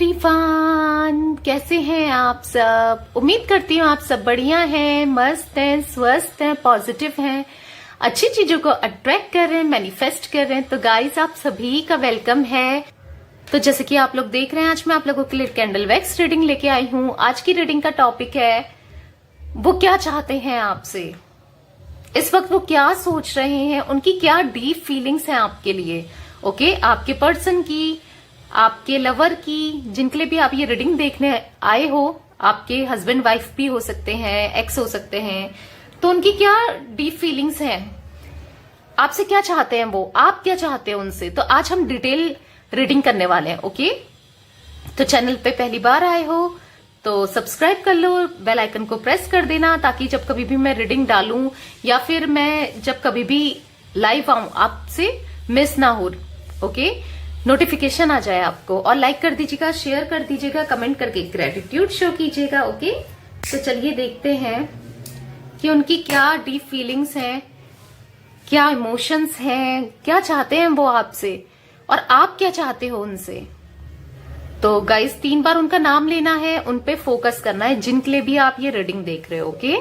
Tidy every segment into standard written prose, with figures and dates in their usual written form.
Everyone, कैसे हैं आप सब। उम्मीद करती हूँ आप सब बढ़िया हैं, मस्त हैं, स्वस्थ हैं, पॉजिटिव हैं, अच्छी चीजों को अट्रैक्ट कर रहे हैं, मैनिफेस्ट कर रहे हैं। तो गाइस, आप सभी का वेलकम है। तो जैसे कि आप लोग देख रहे हैं, आज मैं आप लोगों के लिए कैंडल वैक्स रीडिंग लेके आई हूँ। आज की रीडिंग का टॉपिक है, वो क्या चाहते हैं आपसे, इस वक्त वो क्या सोच रहे हैं, उनकी क्या डीप फीलिंग्स हैं आपके लिए। ओके, आपके पर्सन की, आपके लवर की, जिनके लिए भी आप ये रीडिंग देखने आए हो, आपके हस्बैंड वाइफ भी हो सकते हैं, एक्स हो सकते हैं, तो उनकी क्या डीप फीलिंग्स हैं, आपसे क्या चाहते हैं वो, आप क्या चाहते हैं उनसे। तो आज हम डिटेल रीडिंग करने वाले हैं। ओके, तो चैनल पे पहली बार आए हो तो सब्सक्राइब कर लो, बेल आइकन को प्रेस कर देना, ताकि जब कभी भी मैं रीडिंग डालूं या फिर मैं जब कभी भी लाइव आऊं आपसे मिस ना हो। ओके, नोटिफिकेशन आ जाए आपको। और लाइक कर दीजिएगा, शेयर कर दीजिएगा, कमेंट करके ग्रेटिट्यूड शो कीजिएगा। ओके, तो चलिए देखते हैं कि उनकी क्या डीप फीलिंग्स हैं, क्या इमोशंस हैं, क्या चाहते हैं वो आपसे और आप क्या चाहते हो उनसे। तो गाइस, 3 बार उनका नाम लेना है, उन पे फोकस करना है, जिनके लिए भी आप ये रीडिंग देख रहे हो। ओके,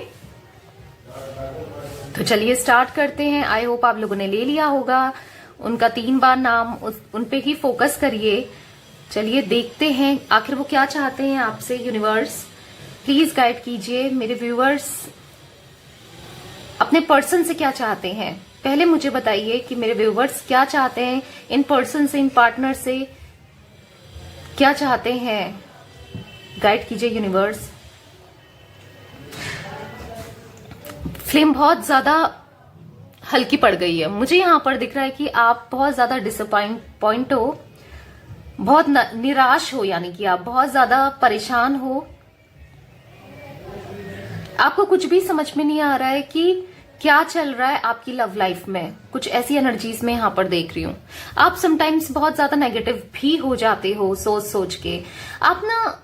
तो चलिए स्टार्ट करते हैं। आई होप आप लोगों ने ले लिया होगा उनका 3 बार नाम, उन पे ही फोकस करिए। चलिए देखते हैं आखिर वो क्या चाहते हैं आपसे। यूनिवर्स प्लीज गाइड कीजिए मेरे व्यूअर्स, अपने पर्सन से क्या चाहते हैं। पहले मुझे बताइए कि मेरे व्यूअर्स क्या चाहते हैं, इन पर्सन से, इन पार्टनर से क्या चाहते हैं। गाइड कीजिए यूनिवर्स। फ्लेम बहुत ज्यादा हल्की पड़ गई है, मुझे यहां पर दिख रहा है कि आप बहुत ज्यादा डिसअपॉइंट हो, बहुत निराश हो, यानी कि आप बहुत ज्यादा परेशान हो। आपको कुछ भी समझ में नहीं आ रहा है कि क्या चल रहा है आपकी लव लाइफ में। कुछ ऐसी एनर्जीज में यहां पर देख रही हूं। आप समटाइम्स बहुत ज्यादा नेगेटिव भी हो जाते हो, सोच सोच के आप ना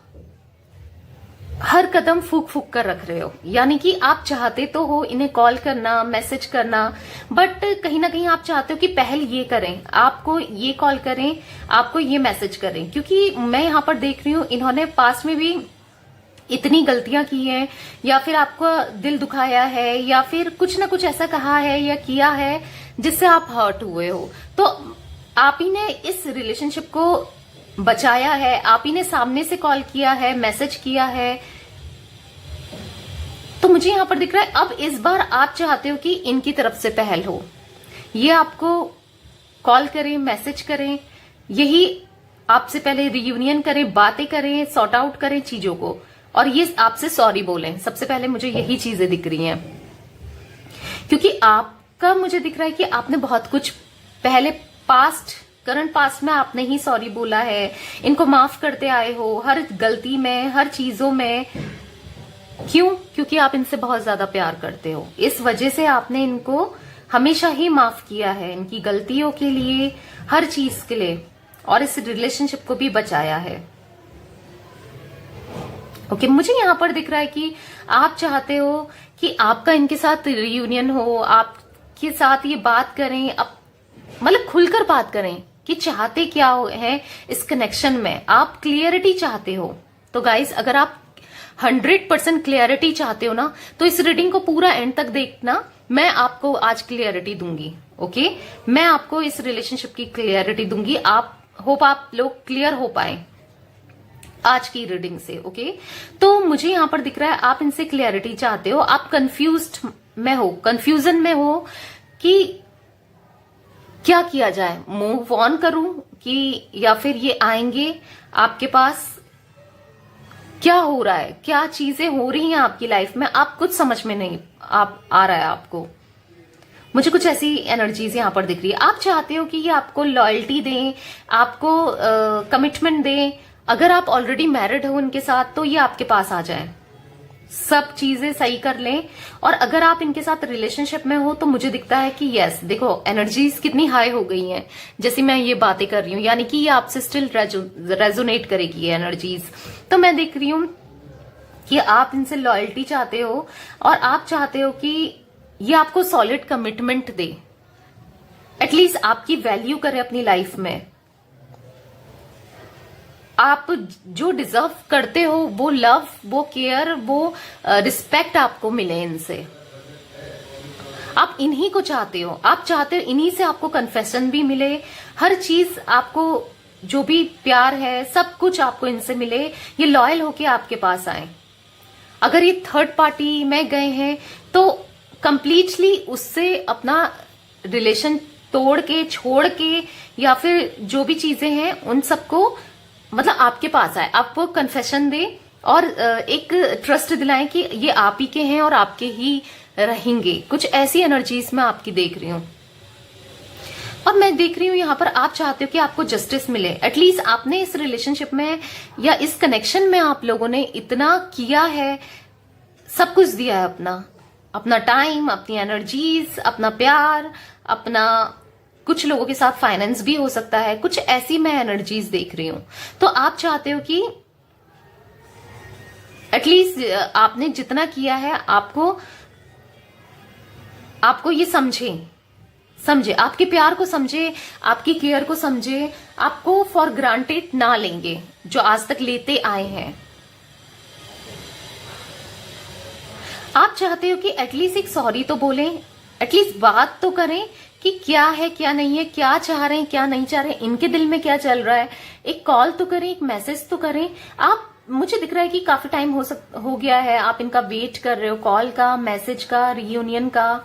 हर कदम फूक फूक कर रख रहे हो। यानी कि आप चाहते तो हो इन्हें कॉल करना, मैसेज करना, बट कहीं ना कहीं आप चाहते हो कि पहल ये करें, आपको ये कॉल करें, आपको ये मैसेज करें। क्योंकि मैं यहां पर देख रही हूं इन्होंने पास्ट में भी इतनी गलतियां की हैं, या फिर आपको दिल दुखाया है, या फिर कुछ ना कुछ ऐसा कहा है या किया है जिससे आप हर्ट हुए हो। तो आप ही ने इस रिलेशनशिप को बचाया है, आप ही ने सामने से कॉल किया है, मैसेज किया है। तो मुझे यहां पर दिख रहा है अब इस बार आप चाहते हो कि इनकी तरफ से पहल हो, ये आपको कॉल करें, मैसेज करें, यही आपसे पहले रियूनियन करें, बातें करें, सॉर्ट आउट करें चीजों को, और ये आपसे सॉरी बोलें। सबसे पहले मुझे यही चीजें दिख रही हैं, क्योंकि आपका मुझे दिख रहा है कि आपने बहुत कुछ पहले करंट पास्ट में आपने ही सॉरी बोला है, इनको माफ करते आए हो हर गलती में, हर चीजों में। क्यों? क्योंकि आप इनसे बहुत ज्यादा प्यार करते हो, इस वजह से आपने इनको हमेशा ही माफ किया है, इनकी गलतियों के लिए, हर चीज के लिए, और इस रिलेशनशिप को भी बचाया है। ओके, मुझे यहां पर दिख रहा है कि आप चाहते हो कि आपका इनके साथ रियूनियन हो, आपके साथ ये बात करें, मतलब खुलकर बात करें कि चाहते क्या है इस कनेक्शन में। आप क्लियरिटी चाहते हो। तो गाइस, अगर आप 100% क्लियरिटी चाहते हो ना, तो इस रीडिंग को पूरा एंड तक देखना, मैं आपको आज क्लियरिटी दूंगी। ओके, मैं आपको इस रिलेशनशिप की क्लियरिटी दूंगी। आप लोग क्लियर हो पाए आज की रीडिंग से। ओके, तो मुझे यहां पर दिख रहा है आप इनसे क्लियरिटी चाहते हो, आप कंफ्यूजन में हो कि क्या किया जाए, मूव ऑन करूं कि या फिर ये आएंगे आपके पास, क्या हो रहा है, क्या चीजें हो रही हैं आपकी लाइफ में, आप कुछ समझ में नहीं आ रहा है आपको। मुझे कुछ ऐसी एनर्जीज यहां पर दिख रही है। आप चाहते हो कि ये आपको लॉयल्टी दें, आपको कमिटमेंट दें। अगर आप ऑलरेडी मैरिड हो उनके साथ, तो ये आपके पास आ जाए, सब चीजें सही कर लें। और अगर आप इनके साथ रिलेशनशिप में हो, तो मुझे दिखता है कि यस, देखो एनर्जीज कितनी हाई हो गई हैं जैसे मैं ये बातें कर रही हूं, यानी कि ये आपसे स्टिल रेजोनेट करेगी ये एनर्जीज। तो मैं देख रही हूं कि आप इनसे लॉयल्टी चाहते हो, और आप चाहते हो कि ये आपको सॉलिड कमिटमेंट दे, एटलीस्ट आपकी वैल्यू करे अपनी लाइफ में। आप जो डिजर्व करते हो वो लव, वो केयर, वो रिस्पेक्ट आपको मिले इनसे। आप इन्हीं को चाहते हो, आप चाहते हो इन्हीं से आपको कन्फेशन भी मिले, हर चीज आपको, जो भी प्यार है सब कुछ आपको इनसे मिले, ये लॉयल होके आपके पास आए। अगर ये थर्ड पार्टी में गए हैं तो कंप्लीटली उससे अपना रिलेशन तोड़ के, छोड़ के, या फिर जो भी चीजें हैं उन सबको मतलब आपके पास आए, आपको कन्फेशन दे और एक ट्रस्ट दिलाएं कि ये आप ही के हैं और आपके ही रहेंगे। कुछ ऐसी एनर्जीज मैं आपकी देख रही हूं। और मैं देख रही हूं यहां पर आप चाहते हो कि आपको जस्टिस मिले। एटलीस्ट आपने इस रिलेशनशिप में या इस कनेक्शन में आप लोगों ने इतना किया है, सब कुछ दिया है, अपना टाइम, अपनी एनर्जीज, अपना प्यार, अपना, कुछ लोगों के साथ फाइनेंस भी हो सकता है, कुछ ऐसी मैं एनर्जीज देख रही हूं। तो आप चाहते हो कि एटलीस्ट आपने जितना किया है आपको ये समझे, आपके प्यार को समझे, आपकी केयर को समझे, आपको फॉर ग्रांटेड ना लेंगे जो आज तक लेते आए हैं। आप चाहते हो कि एटलीस्ट एक सॉरी तो बोलें, एटलीस्ट बात तो करें कि क्या है क्या नहीं है, क्या चाह रहे हैं क्या नहीं चाह रहे हैं, इनके दिल में क्या चल रहा है। एक कॉल तो करें, एक मैसेज तो करें। आप, मुझे दिख रहा है कि काफी टाइम हो गया है, आप इनका वेट कर रहे हो, कॉल का, मैसेज का, रियूनियन का,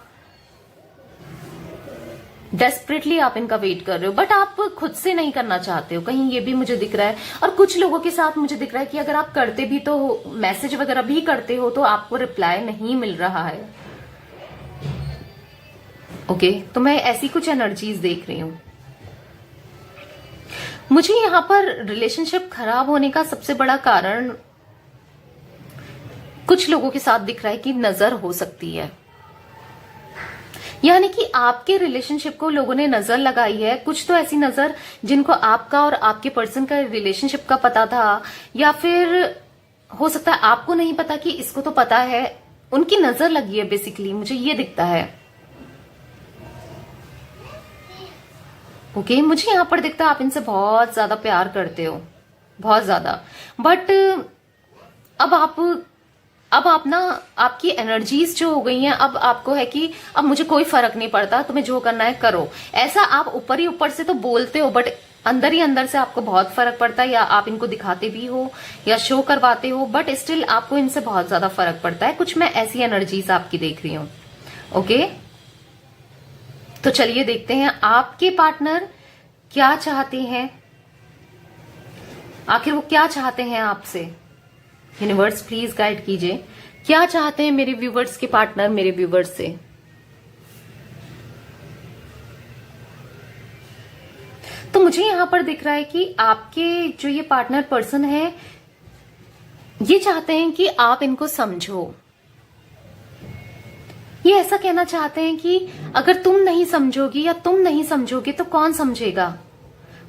डेस्परेटली आप इनका वेट कर रहे हो, बट आप खुद से नहीं करना चाहते हो, कहीं ये भी मुझे दिख रहा है। और कुछ लोगों के साथ मुझे दिख रहा है कि अगर आप करते भी तो मैसेज वगैरह भी करते हो तो आपको रिप्लाई नहीं मिल रहा है। ओके, तो मैं ऐसी कुछ एनर्जीज देख रही हूं। मुझे यहां पर रिलेशनशिप खराब होने का सबसे बड़ा कारण कुछ लोगों के साथ दिख रहा है कि नजर हो सकती है, यानी कि आपके रिलेशनशिप को लोगों ने नजर लगाई है। कुछ तो ऐसी नजर जिनको आपका और आपके पर्सन का रिलेशनशिप का पता था, या फिर हो सकता है आपको नहीं पता कि इसको तो पता है, उनकी नजर लगी है बेसिकली, मुझे ये दिखता है। ओके, मुझे यहां पर दिखता है आप इनसे बहुत ज्यादा प्यार करते हो, बहुत ज्यादा, बट अब आप ना, आपकी एनर्जीज जो हो गई हैं, अब आपको है कि अब मुझे कोई फर्क नहीं पड़ता, तुम्हें जो करना है करो। ऐसा आप ऊपर ही ऊपर से तो बोलते हो, बट अंदर ही अंदर से आपको बहुत फर्क पड़ता है, या आप इनको दिखाते भी हो या शो करवाते हो, बट स्टिल आपको इनसे बहुत ज्यादा फर्क पड़ता है। कुछ मैं ऐसी एनर्जीज आपकी देख रही हूं। ओके, तो चलिए देखते हैं आपके पार्टनर क्या चाहते हैं, आखिर वो क्या चाहते हैं आपसे। यूनिवर्स प्लीज गाइड कीजिए, क्या चाहते हैं मेरे व्यूवर्स के पार्टनर मेरे व्यूवर्स से। तो मुझे यहां पर दिख रहा है कि आपके जो ये पार्टनर पर्सन है, ये चाहते हैं कि आप इनको समझो। ये ऐसा कहना चाहते हैं कि अगर तुम नहीं समझोगी या तुम नहीं समझोगे तो कौन समझेगा।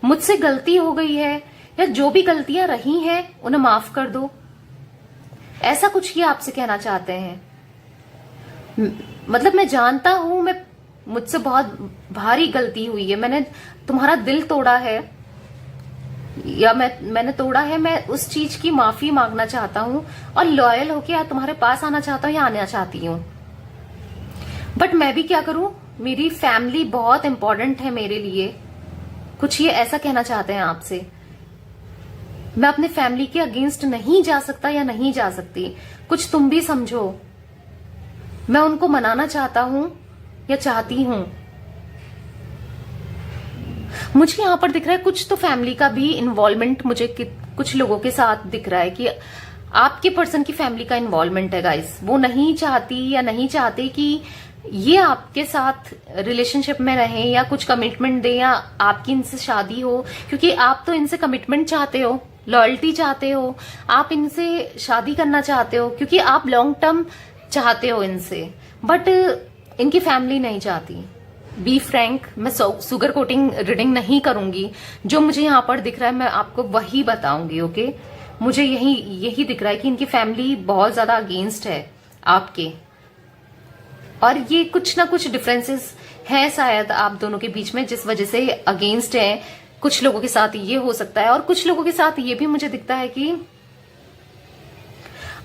मुझसे गलती हो गई है, या जो भी गलतियां रही हैं उन्हें माफ कर दो, ऐसा कुछ ये आपसे कहना चाहते हैं। मतलब मैं जानता हूं, मुझसे बहुत भारी गलती हुई है, मैंने तुम्हारा दिल तोड़ा है, या मैंने तोड़ा है, मैं उस चीज की माफी मांगना चाहता हूं और लॉयल होके या तुम्हारे पास आना चाहता हूं या आना चाहती हूं। बट मैं भी क्या करूं, मेरी फैमिली बहुत इंपॉर्टेंट है मेरे लिए। कुछ ये ऐसा कहना चाहते हैं आपसे, मैं अपने फैमिली के अगेंस्ट नहीं जा सकता या नहीं जा सकती, कुछ तुम भी समझो। मैं उनको मनाना चाहता हूं या चाहती हूं। मुझे यहां पर दिख रहा है कुछ तो फैमिली का भी इन्वॉल्वमेंट मुझे कुछ लोगों के साथ दिख रहा है कि आपके पर्सन की फैमिली का इन्वॉल्वमेंट है गाइस। वो नहीं चाहती या नहीं चाहते कि ये आपके साथ रिलेशनशिप में रहें या कुछ कमिटमेंट दें या आपकी इनसे शादी हो, क्योंकि आप तो इनसे कमिटमेंट चाहते हो, लॉयल्टी चाहते हो, आप इनसे शादी करना चाहते हो, क्योंकि आप लॉन्ग टर्म चाहते हो इनसे, बट इनकी फैमिली नहीं चाहती। बी फ्रैंक, मैं सुगर कोटिंग रीडिंग नहीं करूंगी, जो मुझे यहाँ पर दिख रहा है मैं आपको वही बताऊंगी। ओके, मुझे यही दिख रहा है कि इनकी फैमिली बहुत ज्यादा अगेंस्ट है आपके, और ये कुछ ना कुछ डिफरेंसेस है शायद आप दोनों के बीच में, जिस वजह से अगेंस्ट है। कुछ लोगों के साथ ये हो सकता है, और कुछ लोगों के साथ ये भी मुझे दिखता है कि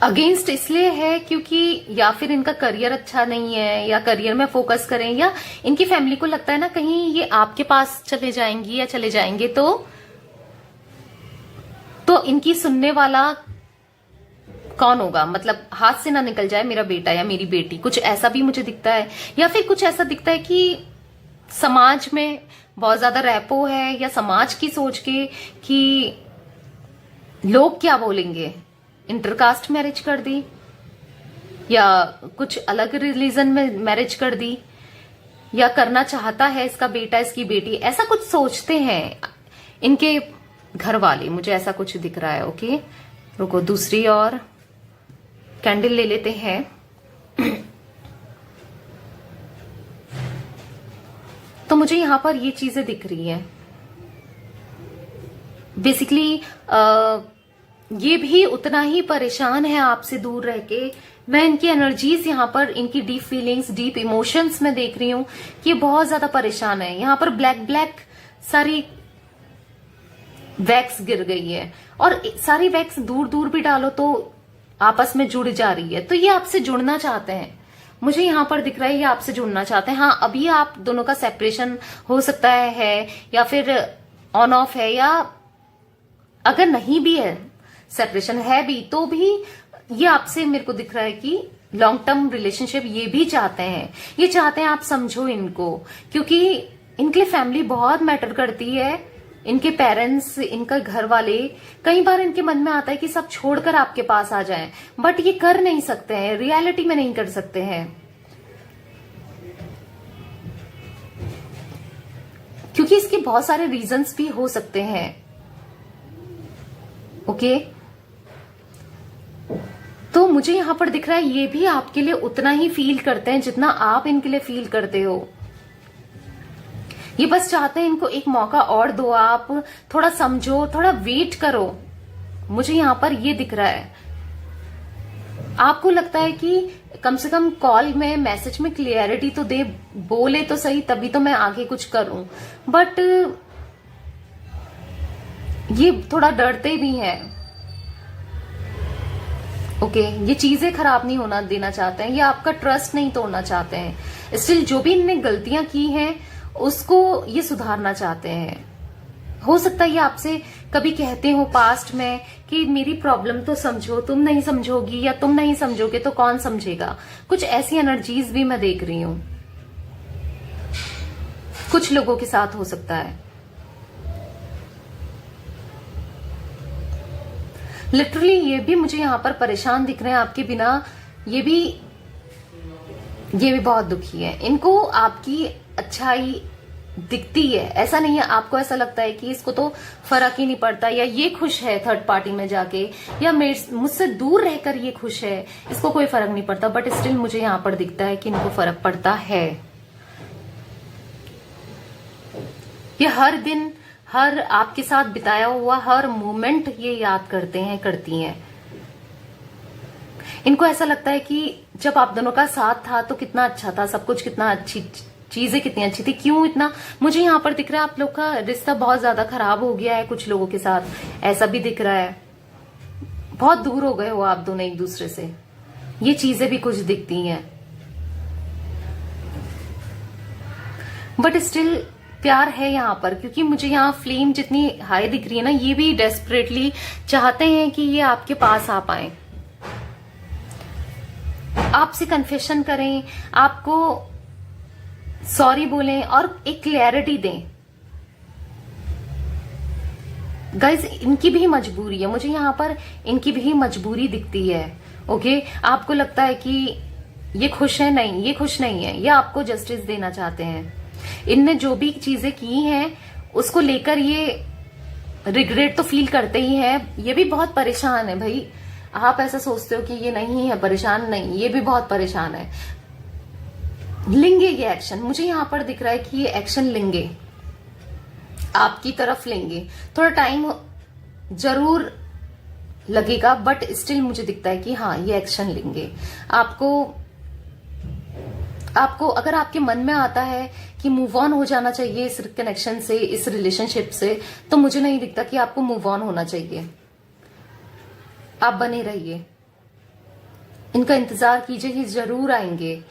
अगेंस्ट इसलिए है क्योंकि या फिर इनका करियर अच्छा नहीं है, या करियर में फोकस करें, या इनकी फैमिली को लगता है ना कहीं ये आपके पास चले जाएंगी या चले जाएंगे तो इनकी सुनने वाला कौन होगा, मतलब हाथ से ना निकल जाए मेरा बेटा या मेरी बेटी, कुछ ऐसा भी मुझे दिखता है। या फिर कुछ ऐसा दिखता है कि समाज में बहुत ज्यादा रैपो है, या समाज की सोच के कि लोग क्या बोलेंगे, इंटरकास्ट मैरिज कर दी या कुछ अलग रिलीजन में मैरिज कर दी, या करना चाहता है इसका बेटा इसकी बेटी, ऐसा कुछ सोचते हैं इनके घर वाले, मुझे ऐसा कुछ दिख रहा है। ओके, रुको दूसरी और कैंडल ले लेते हैं। तो मुझे यहां पर ये चीजें दिख रही है। बेसिकली ये भी उतना ही परेशान है आपसे दूर रह के। मैं इनकी एनर्जीज यहाँ पर, इनकी डीप फीलिंग्स, डीप इमोशंस में देख रही हूं कि ये बहुत ज्यादा परेशान है। यहाँ पर ब्लैक ब्लैक सारी वैक्स गिर गई है, और सारी वैक्स दूर दूर भी डालो तो आपस में जुड़ जा रही है। तो ये आपसे जुड़ना चाहते हैं, मुझे यहाँ पर दिख रहा है ये आपसे जुड़ना चाहते हैं। हाँ, अभी आप दोनों का सेपरेशन हो सकता है या फिर ऑन ऑफ है, या अगर नहीं भी है, सेपरेशन है भी, तो भी ये आपसे मेरे को दिख रहा है कि लॉन्ग टर्म रिलेशनशिप ये भी चाहते हैं। ये चाहते हैं आप समझो इनको, क्योंकि इनके लिए फैमिली बहुत मैटर करती है। इनके पेरेंट्स, इनका घर वाले, कई बार इनके मन में आता है कि सब छोड़कर आपके पास आ जाएं, बट ये कर नहीं सकते हैं, रियलिटी में नहीं कर सकते हैं, क्योंकि इसके बहुत सारे रीजंस भी हो सकते हैं। ओके, तो मुझे यहां पर दिख रहा है ये भी आपके लिए उतना ही फील करते हैं जितना आप इनके लिए फील करते हो। ये बस चाहते हैं इनको एक मौका और दो, आप थोड़ा समझो, थोड़ा वेट करो। मुझे यहां पर ये दिख रहा है आपको लगता है कि कम से कम कॉल में, मैसेज में क्लियरिटी तो दे, बोले तो सही, तभी तो मैं आगे कुछ करूं। बट ये थोड़ा डरते भी हैं। ओके, ये चीजें खराब नहीं होना देना चाहते हैं, ये आपका ट्रस्ट नहीं तोड़ना चाहते हैं। स्टिल जो भी इनने गलतियां की हैं उसको ये सुधारना चाहते हैं। हो सकता है ये आपसे कभी कहते हो पास्ट में कि मेरी प्रॉब्लम तो समझो, तुम नहीं समझोगी या तुम नहीं समझोगे तो कौन समझेगा। कुछ ऐसी एनर्जीज भी मैं देख रही हूं, कुछ लोगों के साथ हो सकता है। लिटरली ये भी मुझे यहां पर परेशान दिख रहे हैं आपके बिना। ये भी बहुत दुखी है। इनको आपकी अच्छाई दिखती है, ऐसा नहीं है आपको ऐसा लगता है कि इसको तो फर्क ही नहीं पड़ता, या ये खुश है थर्ड पार्टी में जाके, या मुझसे दूर रहकर ये खुश है, इसको कोई फर्क नहीं पड़ता। बट स्टिल मुझे यहां पर दिखता है कि इनको फर्क पड़ता है। ये हर दिन, हर आपके साथ बिताया हुआ हर मोमेंट ये याद करते हैं, करती हैं। इनको ऐसा लगता है कि जब आप दोनों का साथ था तो कितना अच्छा था, सब कुछ कितना अच्छी, चीजें कितनी अच्छी थी, क्यों इतना। मुझे यहाँ पर दिख रहा है आप लोग का रिश्ता बहुत ज्यादा खराब हो गया है कुछ लोगों के साथ, ऐसा भी दिख रहा है। बहुत दूर हो गए हो आप दोनों एक दूसरे से, ये चीजें भी कुछ दिखती हैं। बट स्टिल प्यार है यहाँ पर, क्योंकि मुझे यहाँ फ्लेम जितनी हाई दिख रही है ना, ये भी डेस्परेटली चाहते हैं कि ये आपके पास आ पाए, आपसे कन्फेशन करें, आपको सॉरी बोलें और एक क्लैरिटी दें। गाइज, इनकी भी मजबूरी है, मुझे यहाँ पर इनकी भी मजबूरी दिखती है। ओके, आपको लगता है कि ये खुश है, नहीं ये खुश नहीं है, ये आपको जस्टिस देना चाहते हैं। इनने जो भी चीजें की हैं उसको लेकर ये रिग्रेट तो फील करते ही हैं। ये भी बहुत परेशान है भाई। आप ऐसा सोचते हो कि ये नहीं है परेशान, नहीं, ये भी बहुत परेशान है। लेंगे ये एक्शन, मुझे यहां पर दिख रहा है कि ये एक्शन लेंगे, आपकी तरफ लेंगे। थोड़ा टाइम जरूर लगेगा, बट स्टिल मुझे दिखता है कि हाँ ये एक्शन लेंगे। आपको आपको अगर आपके मन में आता है कि मूव ऑन हो जाना चाहिए इस कनेक्शन से, इस रिलेशनशिप से, तो मुझे नहीं दिखता कि आपको मूव ऑन होना चाहिए। आप बने रहिए, इनका इंतजार कीजिए कि जरूर आएंगे।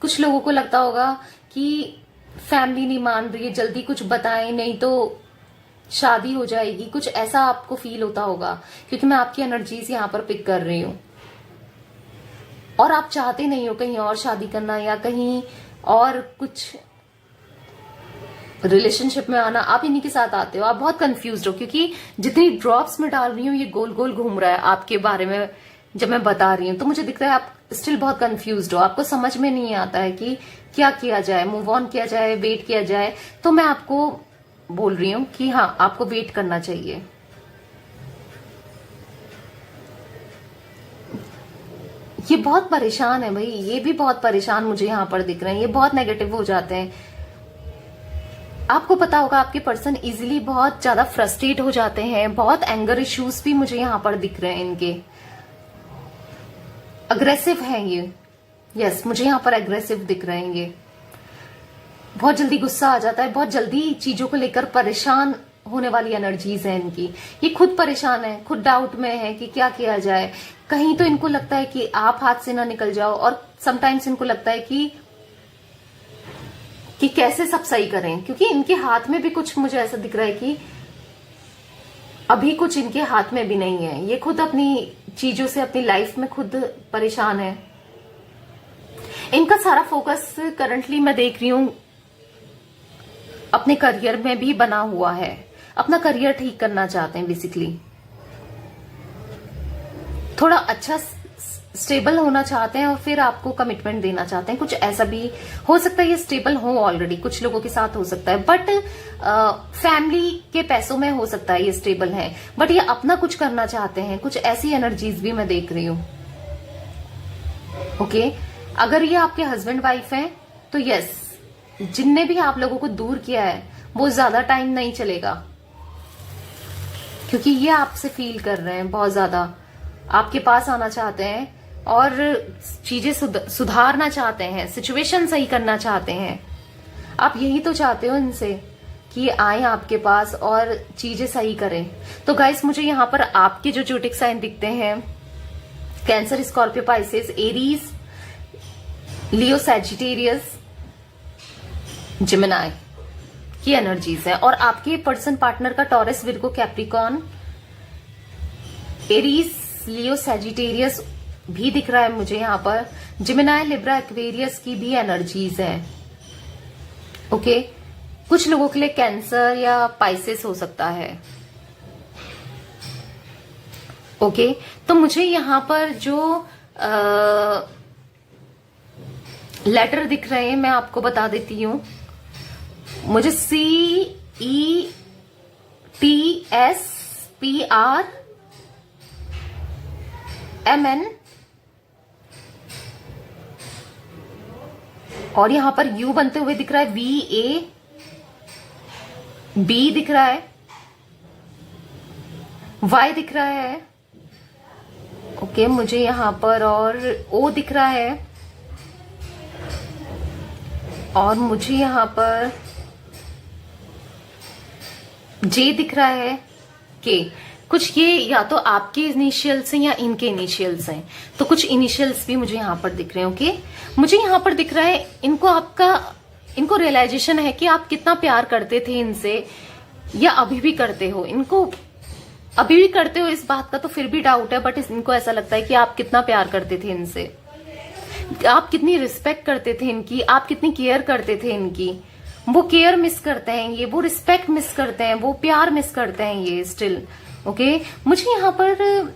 कुछ लोगों को लगता होगा कि फैमिली नहीं मान रही है, जल्दी कुछ बताएं नहीं तो शादी हो जाएगी, कुछ ऐसा आपको फील होता होगा, क्योंकि मैं आपकी एनर्जीज यहां पर पिक कर रही हूं। और आप चाहते नहीं हो कहीं और शादी करना या कहीं और कुछ रिलेशनशिप में आना, आप इन्हीं के साथ आते हो। आप बहुत कंफ्यूज हो, क्योंकि जितनी ड्रॉप्स में डाल रही हूँ ये गोल गोल घूम रहा है आपके बारे में जब मैं बता रही हूँ, तो मुझे दिख रहा है आप स्टिल बहुत कंफ्यूज हो। आपको समझ में नहीं आता है कि क्या किया जाए, मूव ऑन किया जाए, वेट किया जाए। तो मैं आपको बोल रही हूँ कि हाँ, आपको वेट करना चाहिए। ये बहुत परेशान है भाई, ये भी बहुत परेशान मुझे यहां पर दिख रहे हैं, ये बहुत नेगेटिव हो जाते हैं। आपको पता होगा आपके पर्सन इजीली बहुत ज्यादा फ्रस्ट्रेट हो जाते हैं, बहुत एंगर इश्यूज भी मुझे यहां पर दिख रहे हैं इनके। अग्रेसिव हैं ये, यस मुझे यहां पर एग्रेसिव दिख रहे हैं ये। बहुत जल्दी गुस्सा आ जाता है, बहुत जल्दी चीजों को लेकर परेशान होने वाली एनर्जीज है इनकी। ये खुद परेशान है, खुद डाउट में है कि क्या किया जाए। कहीं तो इनको लगता है कि आप हाथ से ना निकल जाओ, और समटाइम्स इनको लगता है कि कैसे सब सही करें, क्योंकि इनके हाथ में भी कुछ मुझे ऐसा दिख रहा है कि अभी कुछ इनके हाथ में भी नहीं है। ये खुद अपनी चीजों से, अपनी लाइफ में खुद परेशान है। इनका सारा फोकस करंटली मैं देख रही हूं अपने करियर में भी बना हुआ है, अपना करियर ठीक करना चाहते हैं बेसिकली। थोड़ा अच्छा स्टेबल होना चाहते हैं और फिर आपको कमिटमेंट देना चाहते हैं, कुछ ऐसा भी हो सकता है। ये स्टेबल हो ऑलरेडी, कुछ लोगों के साथ हो सकता है, बट फैमिली के पैसों में हो सकता है ये स्टेबल है, बट ये अपना कुछ करना चाहते हैं। कुछ ऐसी एनर्जीज भी मैं देख रही हूं। ओके, अगर ये आपके हस्बैंड वाइफ हैं तो यस, जिनने भी आप लोगों को दूर किया है वो ज्यादा टाइम नहीं चलेगा, क्योंकि ये आपसे फील कर रहे हैं, बहुत ज्यादा आपके पास आना चाहते हैं और चीजें सुधारना चाहते हैं, सिचुएशन सही करना चाहते हैं। आप यही तो चाहते हो इनसे कि आए आपके पास और चीजें सही करें। तो गाइस, मुझे यहाँ पर आपके जो ज्योतिक साइन दिखते हैं, कैंसर, स्कॉर्पियो, पाइसेस, एरीज, लियो, सैजिटेरियस, जिमिनाई की एनर्जीज है। और आपके पर्सन पार्टनर का टॉरस, विर्गो, कैप्रिकॉर्न, एरीज, लियो, सैजिटेरियस भी दिख रहा है मुझे यहाँ पर। जिमिनाई, लिब्रा, एक्वेरियस की भी एनर्जीज है। ओके, कुछ लोगों के लिए कैंसर या पाइसेस हो सकता है। ओके, तो मुझे यहाँ पर जो लेटर दिख रहे हैं मैं आपको बता देती हूं। मुझे CETSPRMN और यहां पर U बनते हुए दिख रहा है, VAB दिख रहा है, Y दिख रहा है। ओके, मुझे यहां पर और O दिख रहा है, और मुझे यहां पर J दिख रहा है, K। कुछ ये या तो आपके इनिशियल्स हैं या इनके इनिशियल्स हैं, तो कुछ इनिशियल्स भी मुझे यहाँ पर दिख रहे हैं। ओके, मुझे यहाँ पर दिख रहा है इनको रियलाइजेशन है कि आप कितना प्यार करते थे इनसे, या अभी भी करते हो। इनको अभी भी करते हो इस बात का तो फिर भी डाउट है, बट इनको ऐसा लगता है कि आप कितना प्यार करते थे इनसे, आप कितनी रिस्पेक्ट करते थे इनकी, आप कितनी केयर करते थे इनकी। वो केयर मिस करते हैं ये, वो रिस्पेक्ट मिस करते हैं, वो प्यार मिस करते हैं ये स्टिल। ओके, मुझे यहाँ पर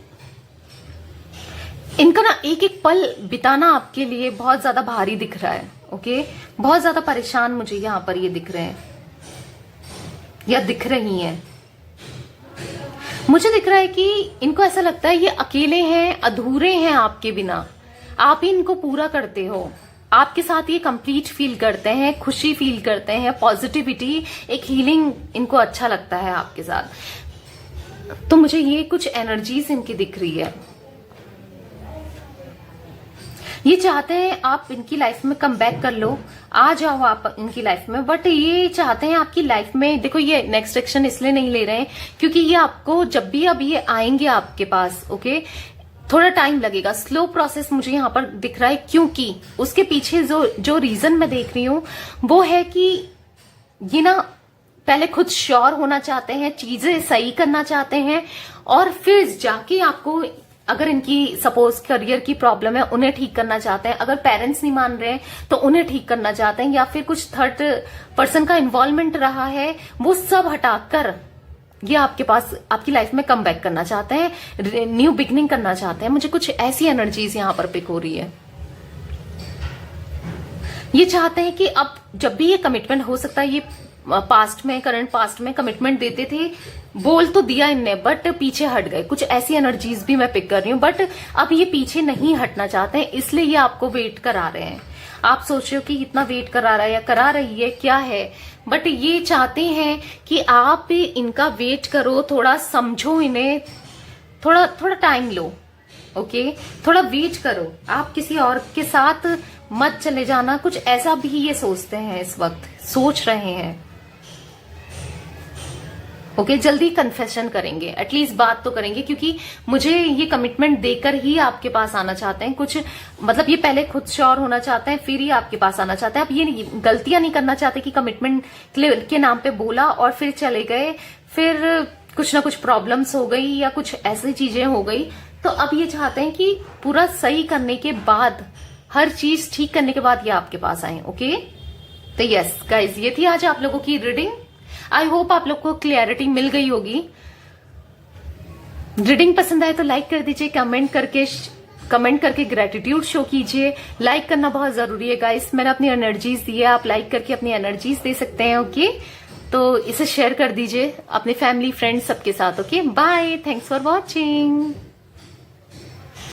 इनका ना एक एक पल बिताना आपके लिए बहुत ज्यादा भारी दिख रहा है। ओके, बहुत ज्यादा परेशान मुझे यहाँ पर ये दिख रहे हैं या दिख रही हैं। मुझे दिख रहा है कि इनको ऐसा लगता है ये अकेले हैं, अधूरे हैं आपके बिना, आप ही इनको पूरा करते हो, आपके साथ ये कंप्लीट फील करते हैं, खुशी फील करते हैं, पॉजिटिविटी, एक हीलिंग इनको अच्छा लगता है आपके साथ। तो मुझे ये कुछ एनर्जीज इनकी दिख रही है। ये चाहते हैं आप इनकी लाइफ में कम बैक कर लो, आ जाओ आप इनकी लाइफ में, बट ये चाहते हैं आपकी लाइफ में, देखो ये नेक्स्ट एक्शन इसलिए नहीं ले रहे हैं क्योंकि ये आपको जब भी अब ये आएंगे आपके पास, ओके, थोड़ा टाइम लगेगा, स्लो प्रोसेस मुझे यहाँ पर दिख रहा है, क्योंकि उसके पीछे जो रीजन मैं देख रही हूं वो है कि ये ना पहले खुद श्योर होना चाहते हैं, चीजें सही करना चाहते हैं, और फिर जाके आपको, अगर इनकी सपोज करियर की प्रॉब्लम है उन्हें ठीक करना चाहते हैं, अगर पेरेंट्स नहीं मान रहे हैं तो उन्हें ठीक करना चाहते हैं, या फिर कुछ थर्ड पर्सन का इन्वॉल्वमेंट रहा है वो सब हटाकर ये आपके पास आपकी लाइफ में कम बैक करना चाहते हैं, न्यू बिगनिंग करना चाहते हैं। मुझे कुछ ऐसी एनर्जीज यहां पर पिक हो रही है। ये चाहते हैं कि अब जब भी ये कमिटमेंट, हो सकता है ये पास्ट में, करंट पास्ट में कमिटमेंट देते थे, बोल तो दिया इनने बट पीछे हट गए, कुछ ऐसी एनर्जीज भी मैं पिक कर रही हूँ, बट अब ये पीछे नहीं हटना चाहते हैं, इसलिए ये आपको वेट करा रहे हैं। आप सोच रहे हो कि इतना वेट करा रहा है या करा रही है, क्या है, बट ये चाहते हैं कि आप इनका वेट करो, थोड़ा समझो इन्हें, थोड़ा थोड़ा टाइम लो, ओके, थोड़ा वेट करो, आप किसी और के साथ मत चले जाना, कुछ ऐसा भी ये सोचते हैं, इस वक्त सोच रहे हैं। ओके, जल्दी कन्फेशन करेंगे, एटलीस्ट बात तो करेंगे, क्योंकि मुझे ये कमिटमेंट देकर ही आपके पास आना चाहते हैं। कुछ मतलब ये पहले खुद श्योर होना चाहते हैं, फिर ही आपके पास आना चाहते हैं। अब ये गलतियां नहीं करना चाहते कि कमिटमेंट के नाम पे बोला और फिर चले गए, फिर कुछ ना कुछ प्रॉब्लम्स हो गई या कुछ ऐसी चीजें हो गई, तो अब ये चाहते हैं कि पूरा सही करने के बाद, हर चीज ठीक करने के बाद ये आपके पास आए। ओके, तो यस गाइज, ये थी आज आप लोगों की रीडिंग। आई होप आप लोग को क्लियरिटी मिल गई होगी। रीडिंग पसंद आए तो लाइक कर दीजिए, कमेंट करके ग्रेटिट्यूड शो कीजिए। लाइक करना बहुत जरूरी है गाइस, मैंने अपनी एनर्जीज दी है, आप लाइक करके अपनी एनर्जीज दे सकते हैं। ओके, तो इसे शेयर कर दीजिए अपने फैमिली फ्रेंड्स सबके साथ। Okay, bye, thanks for watching.